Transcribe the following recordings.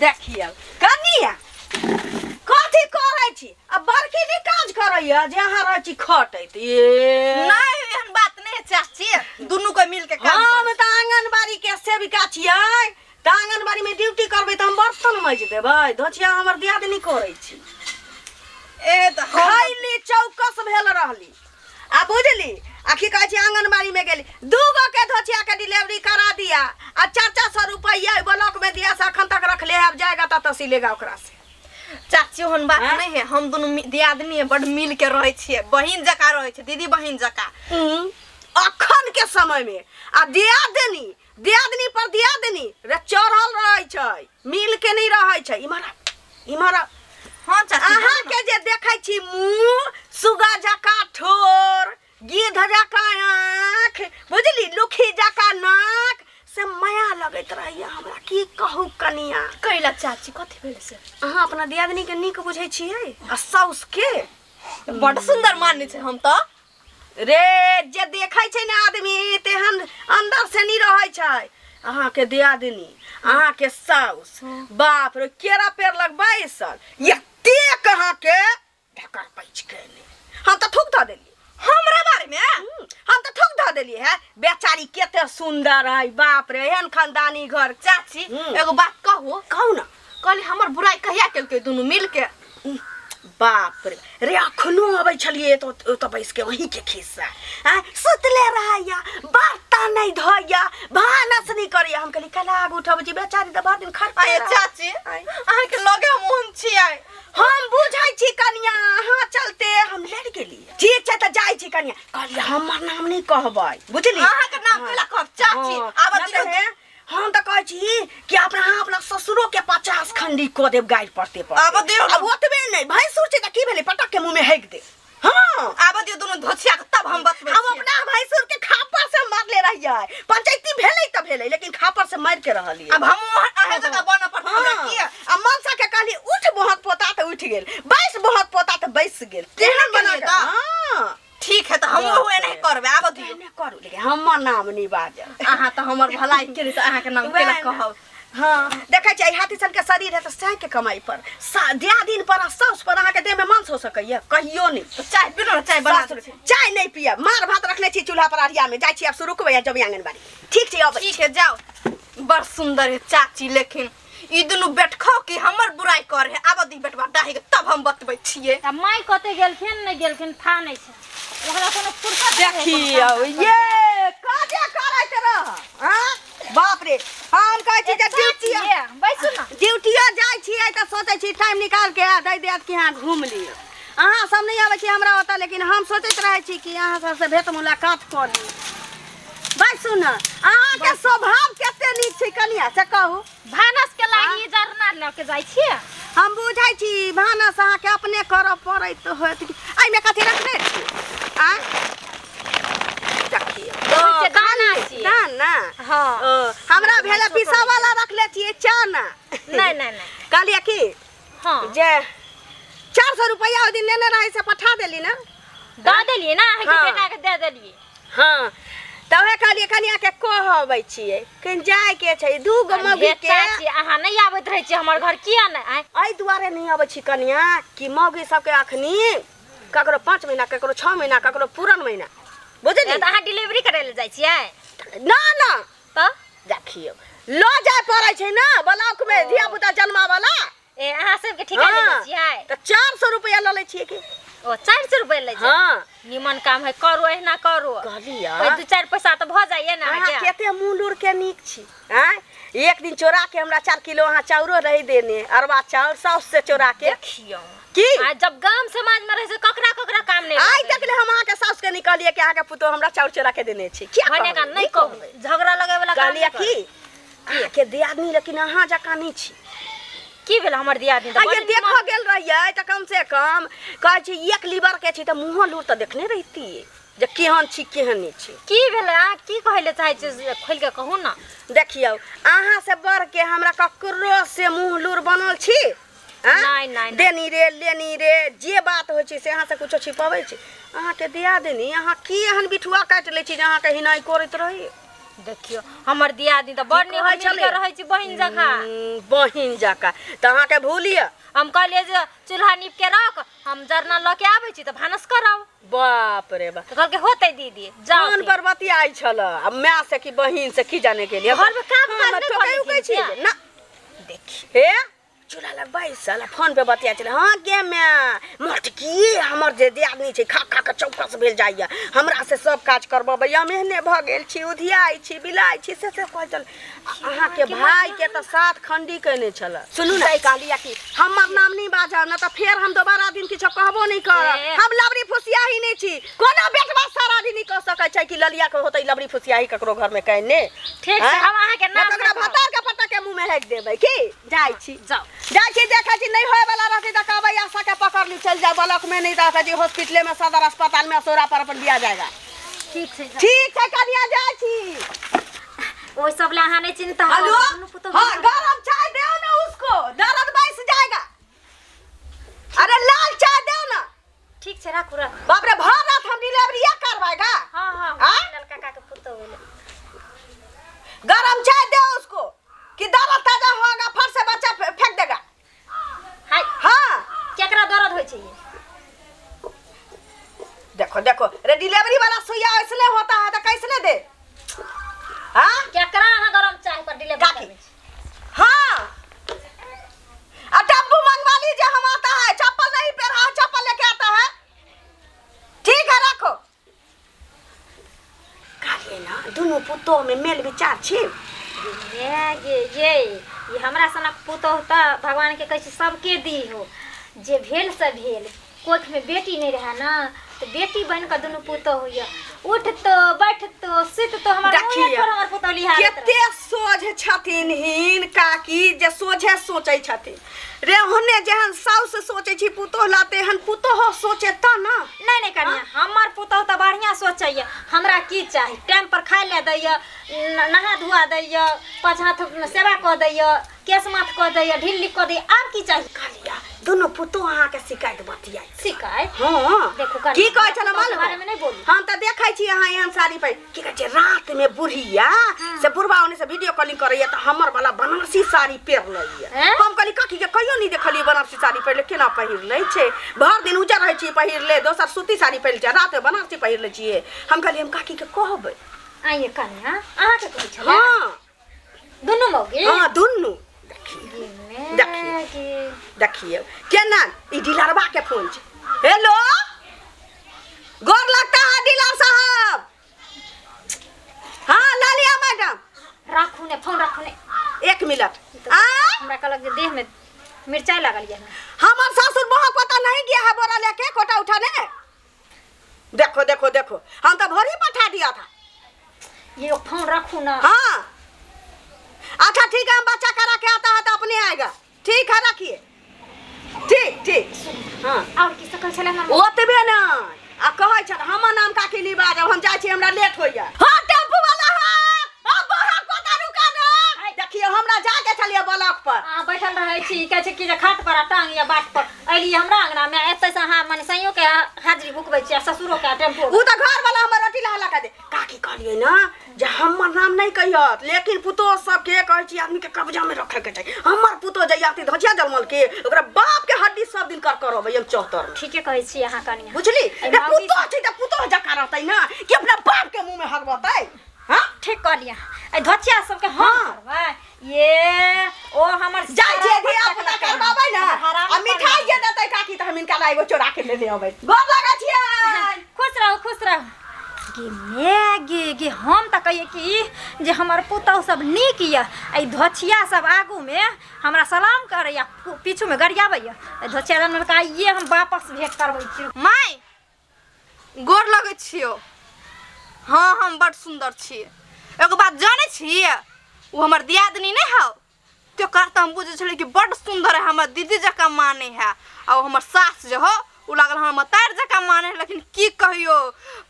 देखिए कनिया कथी करै छी आ बड़की नी काज करैया जे अहाँ रहै छी खटैत ए नहीं एहन बात नहीं चाची दुनू को मिल के काम हम त आंगनबाड़ी के सेविका छियै त आंगनबाड़ी में ड्यूटी करबै त हम बर्तन मांज देबै धोचिया हमर दियादनी करै छी ए त खाइली चौकस भेल रहली आ बुझली आ की कहै छी आंगनबाड़ी में गेली दूगो के धोचिया के डिलीवरी करा दिया आ 400 रुपया ब्लॉक में दिया से अखन तक रख ले अब जाएगा त तहसीलेगा ओकरा से चाची ओहन बात नहीं है हम दोनों दियादनी है बड़ मिल के रहे छिए बहिन जका रहे छै दीदी बहिन जका अखन के समय में आ दियादनी पर दियादनी रे चढ़ल रहे छै मिल के नहीं रहे छै इमरा हां चाची अहाँ के जे देखै छी मुंह सुगा जका ठोर गिद्ध जका आँख बुझली लुखी जका नाक से माया लगैत रहैया हमरा की कहू कनिया कैला चाची कथि भेल से अहाँ अपना दियादनी के नीक बुझै छियै आ साउस के बड़ सुंदर मानै छै हम त रे जे देखै छै ना आदमी तेहन अंदर से नहीं रहै छै अहाँ के दियादनी अहाँ के साउस बाप रे केरा पेड़ लग बैसल एते कहाँ के ढकर पैच के हम त थूक ध देली हमरा बारे में हम त थूक ध देली है बेचारी केते सुंदर है बाप रे एहन खानदानी घर चाची एगो बात कहू ना कहली हमर बुराई कहिया केलकै दुनू मिल के बाप रे अखनो अबै छलिए तो बैस के वही के खिस्सा सुतले रहैया बर्तन नहीं धोया भानस नहीं करिया हम कहली कल आग उठब जी बेचारी त भर दिन खरपा चाची अहाँ के लगे मोहन छियै हम बुझाई छी कनिया अहाँ चलते हम लड़ गेली ठीक छै त जाई छी कनिया कहली हमर नाम नहीं कहबै बुझली अहाँ के नाम केला कहब चाची आब दियो हम त कहै छी कि अपना ससुरो के 50 खंडी को देब गाइड पड़ते पर आब दियो अब ओतबे नहीं भाई सुर छै त की भेलै पटक के मुंह में हेक दे हां आब दियो दोनों धोछिया के तब हम बतबै हम अपना भाई सुर के खापर से मारले रहियै पंचायती भेलै त भेलै लेकिन खापर से मार के रहलिए अब हम अहे जगह बन पर हमरा की आ मनसा के कहली उठ बहुत पोता त उठ गेल बैस बहुत पोता त बैस गेल तेहन बना के हां ठीक है त हम ओहे नहीं करबे आब दियो नहीं करू लेकिन हमर नाम नहीं बाजल अहाँ त हमर भलाई केली त अहाँ के नाम केला कहब हाँ देखै छै हाथी सन के शरीर है त सह के कमाई पर दियादिन पर साउस पर अहाँ के देह में मांस हो सकैया कहियो नहीं तो चाय पीनो चाय बना चाय नहीं पिया मार भात रखले छी चूल्हा पर अरिया में जाई छी अब शुरू करबै जब आंगनबाड़ी ठीक छै अब ठीक है जाओ बड़ सुंदर है चाची लेकिन ई दुनु बैठखो कि हमर बुराई कर है आब दी बेटवा डाही के तब हम बतबै छिए आ माई कते गेलखिन नहीं गेलखिन था नहीं छै ओकरा कोनो फुर्सत देखियो ये काजे करैत रह हां बाप रे हम कहै छी जे ड्यूटी बैसु ना ड्यूटिया जाई छियै त सोचै छी टाइम निकाल के दे देत कि हां घूम लियो अहाँ सब नहीं आबै छी हमरा ओता लेकिन हम सोचैत रहै छी कि अहाँ सब से भेट मुलाकात कर ली बैसु ना अहाँ के स्वभाव केते नीक छै कनिया से कहू भानस के लागी जरना ल के जाई छी हम बुझाई छी भानस अहाँ के अपने करब पड़ैत होत आई में कथि रखने छी आ देखियो दाना छी दाना हां हमरा भेला पिसा वाला रखले छी चाना नहीं कहलिए कि हां जे 400 रुपया ओ दिन लेने रहे से पठा देली ना द देलिए ना अहाँ के बेटा के दे देलिए हां तबे कहलिए कनिया के कहबै छियै कन जाय के छै दू गो मौगी के चाची अहाँ नहीं आबैत रहै छी हमर घर किया नहीं आई दुआरे नहीं आबै छी कनिया कि मौगी सब के अखनी ककरो 5 महीना ककरो 6 महीना ककरो पूरन महीना बुझली त अहाँ डिलीवरी करे ले जाई छियै ना त देखियो लो जाय पड़ै छै ना ब्लॉक में धिया पुता जन्मा वाला ए अहाँ सब के ठिका ले छियै त 400 रुपया ल ले छियै कि ओ 400 रुपया ले छै हां निमन काम है करू एहना करू कहलिया कोई 2-4 पैसा त भ जाइए ना अहाँ केते मुंडूर के नीक छी हैं एक दिन चोरा के हमरा 4 किलो अहाँ चाउरो रही देने अरवा चाउर साउस से चोरा के देखियो की आ जब गांव समाज में रहे से ककरा काम नहीं आई तक ले हम अहाँ के साउस के निकलिए कि अहाँ के पुतो हमरा चाउर चोरा के देने छी क्या होने का नहीं कहबै झगड़ा लगे वाला काम कहलिया की अहाँ के दियादनी लेकिन अहाँ जका नहीं छी की भेल हमर दियादनी आ ये देखो गेल रहिए त कम से कम कहै छी एक लीवर के छी त मुंह लूर त देखने रहिती जे केहन छी केहन नहीं छी की भेल आ की कहले चाहे छी खोल के कहू ना देखियो अहाँ से बढ़ के हमरा ककरो से मुंह लूर बनल छी नहीं देनी रे लेनी रे जे बात होइ छै से अहाँ से कुछो छिपाबै छी अहाँ के दिया देनी अहाँ की एहन बिठुआ काट ले छी जे अहाँ के हिनाई करैत रही देखियो हमर दियादी त बड़ निक मिल के रहै छी बहिन जका। बहिन जका त अहाँ के भूलिए। हम कहलिए जे चूल्हा नीप के रख, हम जरना ल के आबै छी त भानस करब। बाप रे बाप। तो कहल के होते दीदी जाओ। कौन पर बतियाई छल? अब मैं से की बहिन से की जाने के लिए? घर में काम काज नहीं करै छी ना। देखी हे चूल्हा लग बैसल फोन पे बतिया चले। हाँ के मैं मर्द की हमर जे दियादनी छै खा खा के चौकस भेल जाइए, हमरा से सब काज करबैया। मेहने भ गेल छी, उधियाई छी, बिलाई छी, से कहै चल। अहाँ के भाई के त साथ खंडी कने छल। सुनू ना कहलिया कि हमर नाम नहीं बाजा ना त फेर हम दोबारा दिन किछो कहबो नहीं करब। हम लबरी फुसियाही नहीं छी। कोनो बेटवा सारा दिन नहीं कह सकै छै कि ललिया के होतै लबरी फुसियाही ककरो घर में कहने। ठीक छै हम अहाँ के नाम ककरा भतार के पता के मुंह में हेक देबै की? जाई छी जाओ। जाई छी देखै छी नहीं होय वाला रहतै त कहबै आशा के पकड़ ली चल जाए ब्लॉक में, नहीं रहतै जी हॉस्पिटल में सदर अस्पताल में असोरा पर अपन दिया जाएगा। ठीक छै ठीक है कनिया जाई छी। ओइ सब ले अहाँ नहीं चिंता। हेलो हां गरम चाय दो ना उसको, दर्द बैठ जाएगा। अरे लाल चाय दो ना। ठीक छै राखू राखू। बाप रे भर रात हम डिलीवरी करवाएगा। हां हाँ? लड़का का के पुतो होले। गरम चाय दो उसको कि दर्द ताजा होगा फट से बच्चा फेंक देगा। हाय हां केकरा दर्द होय छै ये? देखो देखो रे डिलीवरी वाला सुइया इसलिए होता है तो कैसे दे? हाँ केकरा अहाँ गरम चाय पर डिलीवरी करबै छी? हाँ टप्पू मंगवा लीजिए, हम आता है। चप्पल नहीं पहना, चप्पल लेके आता है। ठीक है रखो। काहे ना दोनों पुतो में मेल विचार छी। ये हमरा सनक पुतो त भगवान के कहै छै सबके दी हो। जे भेल से भेल, कोख में बेटी नहीं रहा ना तो बेटी बन के दोनों पुतो होइया। उठतो बैठतो सुततो हमर मुंह पर हमर पुतो लिहा केते सोझे छथिन हिन काकी जे सोझे सोचै छथिन। रे होने जेहन साउस सोचै छी पुतो लाते हन पुतो हो सोचे त ना। नहीं कनिया हमर पुतो त बढ़िया सोचैया। हमरा की चाही टाइम पर खाय ले दैया, नहा धुआ दैया, पाँच हाथ सेवा क दैया, केस माथ क दैया, ढिल्ली क दैया। आब की चाही? कालिया दोनों पुतो अहाँ के शिकायत बतियाई। शिकायत? हां देखो कनिया की कहै छल मालूम? बारे में नहीं बोली। हम त देखै छी अहाँ एहन साड़ी पे की कहै छै रात में बुढ़िया से बुढ़वा ओने से वीडियो कॉलिंग करैया त हमर वाला बनारसी साड़ी पहिर लइया। हम कहली काकी के कहियो नहीं देखलिए बनारसी साड़ी पहिरले, केना पहिर लै छै? भर दिन उजर रहै छी पहिर ले, दोसर सूती साड़ी पहिर छै, रात में बनारसी पहिर ले छिए। हम कहली हम काकी के कहबै। आइए कन्या अहाँ के कहै छला? हां दुनु मौगी? हां दुनु। देखिए देखिए केना ई डीलरवा के फोन छै। हेलो गोर लगता है डीलर साहब। हाँ लालिया मैडम राखू ने फोन राखू ने 1 मिनट। हमरा कहलक जे देह में मिर्चाई लागल है। हमार सासुर बहुत पता नहीं गया है बोरा लेके कोटा उठाने। देखो देखो देखो हम तो भोरी पठा दिया था। ये फोन रखू ना। हाँ अच्छा ठीक है, हम बच्चा करा के आता है तो अपने आएगा। ठीक है रखिए। ठीक ठीक। हाँ और की सकल छले हमर? ओतबे ना आ कहै छ हमर नाम काकी नहीं बाजब, हम जाय छी हमरा लेट होइया। हाँ टेम्पू वाला है अब बहा कोता रुका ना। देखिए हमरा जाके चलिए ब्लॉक पर। हां बैठल रहै छी कहै छै कि जे खाट पर टांग या बाट पर अइली हमरा अंगना में एतै से हां माने सइयो के हाजिरी बुकबै छी, ससुरो के टेम्पू। उ त घर वाला हमर रोटी लहला के दे। काकी कहलिए ना जे हमर नाम नहीं कहियत, लेकिन पुतो सब के कहै छी आदमी के कब्जा में रखे के चाहिए। हमर पुतो जयाती धचिया जलमल के ओकरा बाप के हड्डी सब दिन कर करबै हम 74 में। ठीके कहै छी अहाँ कनिया। बुझली रे पुतो छै त पुतो जका रहतै ना कि अपना बाप के मुंह में हगबतै। हां ठीक कर लिया। ए धचिया सब के हां करबै ये ओ हमर जाय जे दी अपना करबाबै ना आ मिठाई जे देतै काकी त हम इनका ला एगो चोरा के ले आबै। गोर लगा छियै। खुश रहो खुश रहो। गे हम त कहिए कि जे हमर पुतौ सब नीक य, ए धचिया सब आगू में हमरा सलाम करैया, पीछू में गरियाबैया। ए धचिया जन में ये हम वापस भेंट करबै छी। माय गोर लगै छियो। हाँ हम बड़ सुंदर छिए। एगो बात जाने छिए वो हमर दियादनी नहीं है तो कहता हम बुझे छले कि बड़ सुंदर है, हमर दीदी जका माने है। और हमर सास जो हो उ लागल हम तार जका माने है। लेकिन की कहियो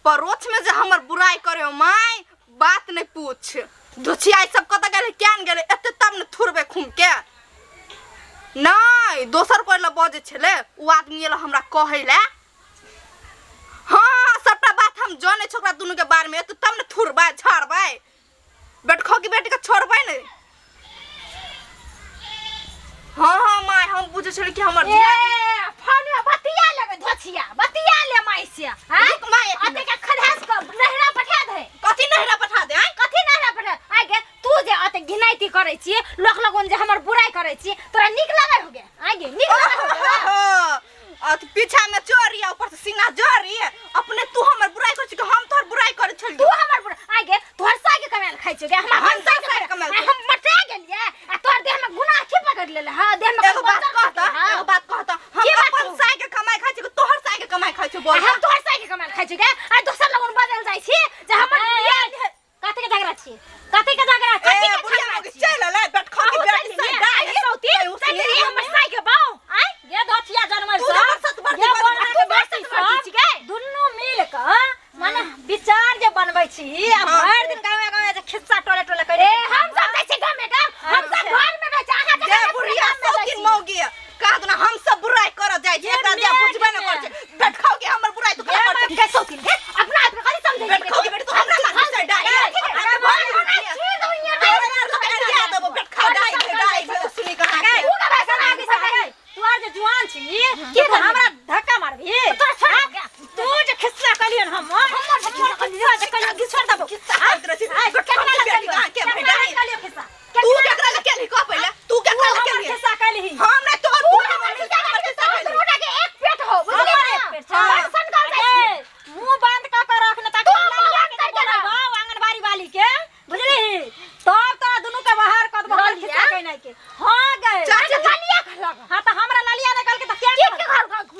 परोछ में जो हमर बुराई करे माय बात नहीं पूछ। धुचिया सब कत गेले क्यान गेले एते तब न थुरबे खुम के नहीं दोसर कोई ला बजे छले उ आदमी ला हमरा कहैले। हाँ सबटा बात हम जाने छोकरा दुनु के बारे में तो तब न थुरबा छाड़बा। बैठो की बेटी का छोड़बै नहीं। हाँ माय हम बुझे छले कि हमर ए फोन में बतिया लेबे धोछिया बतिया ले माई से हां माय अते के खधास क नहरा पठा दे कथी नहरा पठा दे कथी नहरा पठा आइ गे तू जे अते घिनाइती करे छी लोक लगन जे हमर बुराई करे छी तोरा निक लागे होगे आइ गे निक लागे होगे आ पीछा में चोरी आ ऊपर से सीना जोरी अपने तू हमर बुराई कर छी कि हम तोहर बुराई करे छल तू हमर बुराई आइ गे तोहर सागे कमाल खाइ छी गे हम सागे कमाल हम मटा गेलिए आ तोहर देह में गुनाह की पकड़ लेले हां देह में एगो बात कहता हम अपन साई के कमाई खाइ छी तोहर साई के कमाई खाइ छी बोल हम तोहर सागे कमाल खाइ छी गे आ दोसर लगन बदल जाइ छी जे हमर कथि के झगड़ा छी कथि के झगड़ा कथि के बुढ़िया झगड़ा लोग चल ले बैठो की बेटी से डाई सौती चली हमर सागे बाऊ आइ ये धोछिया जन्मल तू हमर सत बर्ती ये बोल तू बेटी छी गे दुन्नु मिल क माने विचार जे बनबै छी आ भर दिन गावे जे खिस्सा टोले टोले करे हम सब जाइ छी गाँव में हम सब घर में रह आहा जे बुढ़िया सौती मौगी कह दना हम सब बुराई कर जाय जे एकरा जे बुझबे न कर छै बैठो के हमर बुराई तू कर छै के सौती गे अपना आप कथि समझै बैठो के बेटी तू हमरा लाग से डाई तू आज जुआन छी कि हमरा धक्का मारबी तू जे खिस्सा कलियन हम जे कलियन गिछड़ दबो तू केकरा ले केली कह पहिले तू केकरा ले केली खिस्सा कली हम नहीं तोहर तू के एक पेट हो बर्तन कर दे मुंह बंद कर रखने ताकि आंगनबाड़ी वाली के बुझली तब तोरा दुनु के बाहर कद बाहर खिस्सा कहि नहीं के हां गए चाचा ललिया खलग हां त हमरा ललिया निकल के त क्या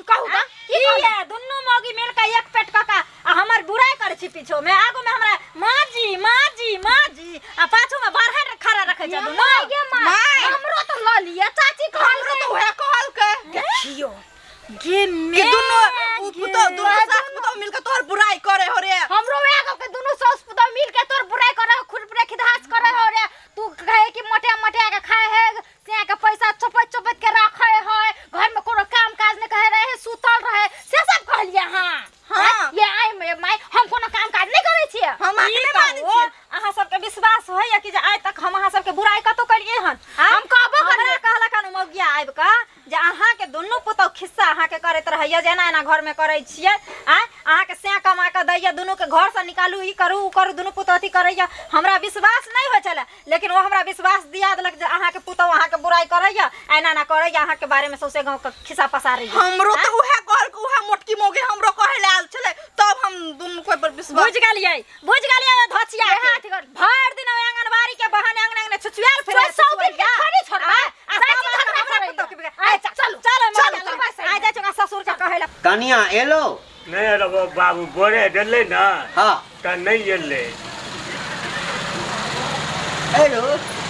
कहू त की है दुनु मौगी मिल के एक पेट काका आ हमर बुराई करे छी पीछो में आगू में हमरा माजी आ पाछू में बाहर खड़ा रखे छ दुनु माय हमरो त ललिया चाची हमरो तो होया कहल के देखियो गे कि दुनु दुनु सास पुतो मिल के तोहर बुराई करे हो रे हमरो एगो के दुनु सास पुतो मिल के तोर बुराई करे खुद बुराई खिदहास करे हो रे तू कहे कि मोटे मोटे के खाए है से के पैसा चोपत चोपत के रखे है घर में कोनो काम काज नहीं कहे रहे सुतल रहे से सब कहलिए हां ये आई माय हम कोनो काम काज नहीं करे छी हम आके नहीं माने छी अहाँ सबके विश्वास होय कि जे आइ तक हम अहाँ सबके बुराई कतो करिए हन हम कहबो हमरा कहला कानु मौगिया आइब का जे अहाँ के दुनु पुतो खिस्सा अहाँ के करैत रहैया जेना एना घर में करे छियै अहाँ के से कमा के दैया दुनु के घर से निकालू ई करू उ करू दुनु पुतो अथी करैया हमरा विश्वास नहीं होय छले लेकिन वो हमरा विश्वास दिया देलक जे अहाँ के पुतो अहाँ के बुराई करैया एना ना करैया अहाँ के बारे में सौसे गांव के खिस्सा पसारैया हमरो तो उहे कहल के उहे मोटकी मौगी हमरो कहे ले आल छले तब हम दुनु कोई पर विश्वास बुझ गेलिए धोछिया भर दिन आंगनबाड़ी के बहाने आंगन छुछुआल फिरे सौती के खड़ी छोड़बा आ जा चुका ससुर के कहेला कनिया एलो नहीं रे बाबू बोरे डले ना हाँ त नहीं एले एलो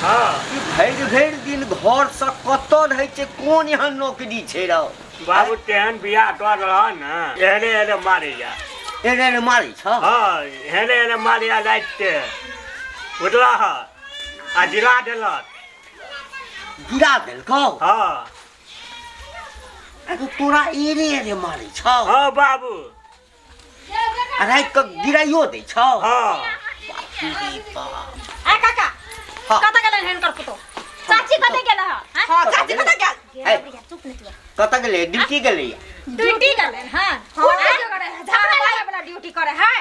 हाँ ई भरि दिन घर से कत रहै छै कोन यहाँ नौकरी छै रौ बाबू तेहन बियाह कर रहा ना एहने मारे जा एने मारी छ हाँ एहने मारे जा लाइट उठला है आ जिला देलक गिरा देलकौ हाँ तो तोरा एने मारी छ हाँ बाबू आ रात के गिराइयो दै छ हाँ आ काका हाँ। कत गेलन हेन कर पुतो चाची कत गेला हां चाची कत गेल चुप नहीं तू कत गेलै ड्यूटी गेलै ड्यूटी करलन हां झगड़ा वाला ड्यूटी करे है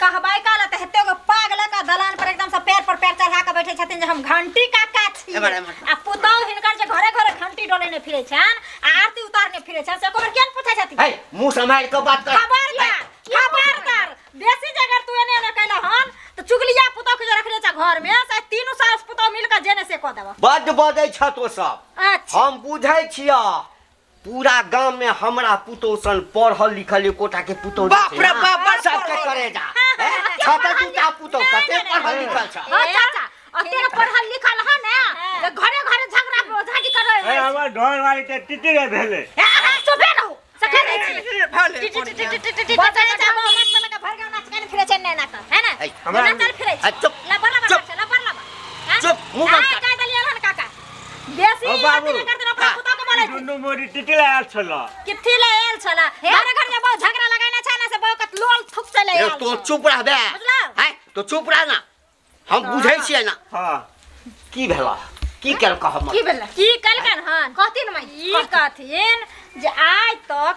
कहबाई काला त हेते गो पागल का दलान पर एकदम से पैर पर पैर चढ़ा के बैठे छथिन जे हम घंटी काका छी आ पुतौ हिनकर जे घरे घरे घंटी डोले ने फिरे छन आरती उतारने फिरे छन से कोबर केन पूछे छथिन हे मुंह संभाल के बात कर खबरदार बेसी जगह तू एने ने कहला हन तो चुगलिया पुतौ के जे रखले छ घर में से तीनों सास पुतौ मिल के जेने से क देबा बड बजै छ तो सब अच्छा हम बुझै छिया पूरा गांव में हमरा पुतो सन पढ़ल लिखल एकोटा के पुतो बाप रे बाप, सबके करे जा छाता टूटा पुतो कते पढ़ल लिखल छ चाचा अतेरे पढ़ल लिखल ह ने घरे घरे झगड़ा झागी कर रहे ए हमर ढोल वाली के टिटिरे भेले सुबह रहू सके नहीं छी भले बचले जाबो मत लगा भर गांव नाच के फिरे छै ने नाच है ना हमरा नाच फिरे छै चुप लबर लबर चुप मुंह बंद कर का दलिया हन काका बेसी ओ बाबू। अथी कर देना अपना पुता के बोले दुनु मोरी टिटिले आल छला किथि ले आयल छला घरे घर जे बहुत झगड़ा लगाइना छै ना से बहुत लोल थुक चले ए आयल तो चुप रह बे बुझलौ? है तो चुप रह ना हम बुझै छियै ना हाँ की भेला की केलक हम की भेलै की कलकन हन कहथिन माई ई कहथिन जे आज तक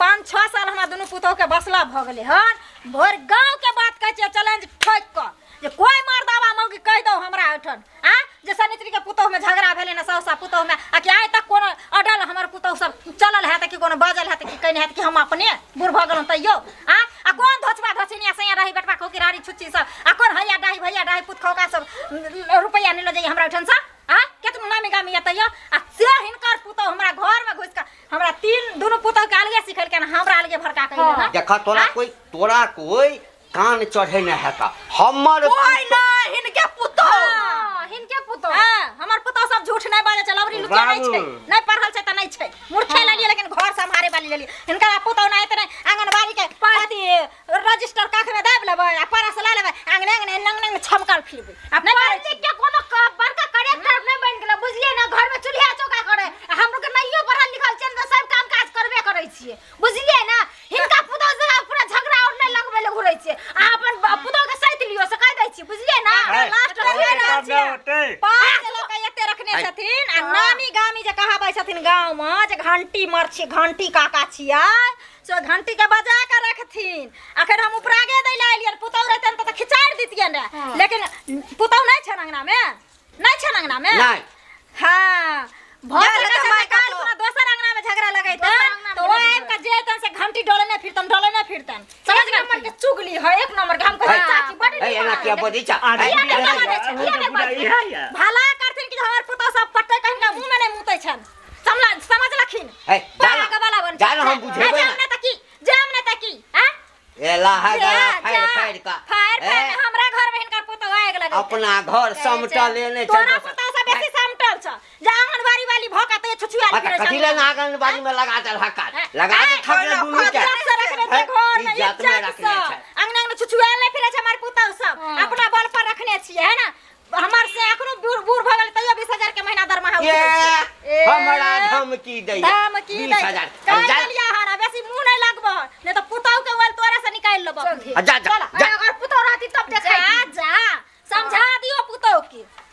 5-6 साल हमरा दुनू पुतोह के बसला भ गेलै हन भोर गांव के बात कहै छै चैलेंज ठोक क जे कोई मर्दावा मौगी कह दो हमरा ओठन आ जे सनित्री के पुतोह में झगड़ा भेलै ना सौसा पुतोह में आ कि आइ तक कोनो अडल हमर पुतोह सब चलल है त कि कोनो बाजल है त कि कहने है कि हम अपने बूढ़ भ गेलौं तैयो आ कोन धोचबा धोचनिया सैया रही बेटवा खोकिरारी छुच्ची सब आ कोन हैया डाही भैया डाही पुत खौका सब रुपैया नै ल जाई हमरा ओठन से केतनो नामी गामी तैयो आ से हिनकर पुतोह हमरा घर में घुस के हमरा दुनू पुतोह के अलगे सिखल के हमरा अलगे भड़का कइले ना देखा तोरा कोई कान चढ़े न है का हमर कोई ना हिनके पुतोह हिनके पुतोह हमर पुतोह सब झूठ नै बाजे छै लवरी लुटिया नै छै नै पढ़ल छै त नै छै मूर्खे लेलिए लेकिन घर संभारे वाली लेलिए हिनका पुतोह नै त नै आंगनबाड़ी के अथी रजिस्टर काख में दाब लेबै आ परस ला लेबै आंगने आंगने नंग नंग छमकल फिरबै अपने पढ़ने के कोनो बड़का करेक्टर नै बन गेल बुझलिए ना घर में चूल्हा चौका करे हम लोग नहियो पढ़ल लिखल छै त सब काम काज करबे करै छियै बुझलिए ना हिनका पुतोह से पूरा झगड़ा और नै लगबे ले घुरै छियै आ अपन पुतोह के सैत लियो से कह दै छी बुझलिए ना लास्ट पाँच लोग एते रखने छथिन आ नामी गामी जे कहाबै छथिन गांव में जे घंटी मरछी घंटी काका छियै सो घंटी के बजा के रखथिन अखन हम उपरागे दै ला एलियन पुतौ रहतन त खिचाड़ दितियन लेकिन पुतौ नै छन अंगना में नै छन अंगना में नहीं हां भोज के समय काल पूरा दोसर अंगना में झगड़ा लगैतन तो वो आब के जेतन से घंटी डोलने फिरतन समझ गए नंबर के चुगली है एक नंबर के हमको चाची बड़ी ए एना किया बदीचा भला करथिन कि हमर पुतौ सब पट्टे कहीं का मुंह में नै मुतै छन समझ लखिन जान हम बुझेबै जाम न तकी हां एला है गला फाड़ का फाड़ हमरा घर में हिनकर पुतौ आग लगे अपना घर समटा लेने छ तोरा पुतौ से बेसी समटल छ जा आंगनबाड़ी वाली भौका त छुछुआ फिरे छ कथि ले आंगनबाड़ी में लगा दे हक्का लगा दे थकले दुनु के इज्जत में रखने छ अंगना में छुछुआ ले फिरे छ हमर पुतौ सब अपना बल पर रखने छियै है ना हमर से अखनो बूढ़ भ गेल तैयो 20,000 के महीना दरमाहा उठै हमरा धमकी दै 20,000 कह लिया हारा बेसी मुंह नै लगबो नै त पुतौ के वाल तोरा से निकाल लेबो जा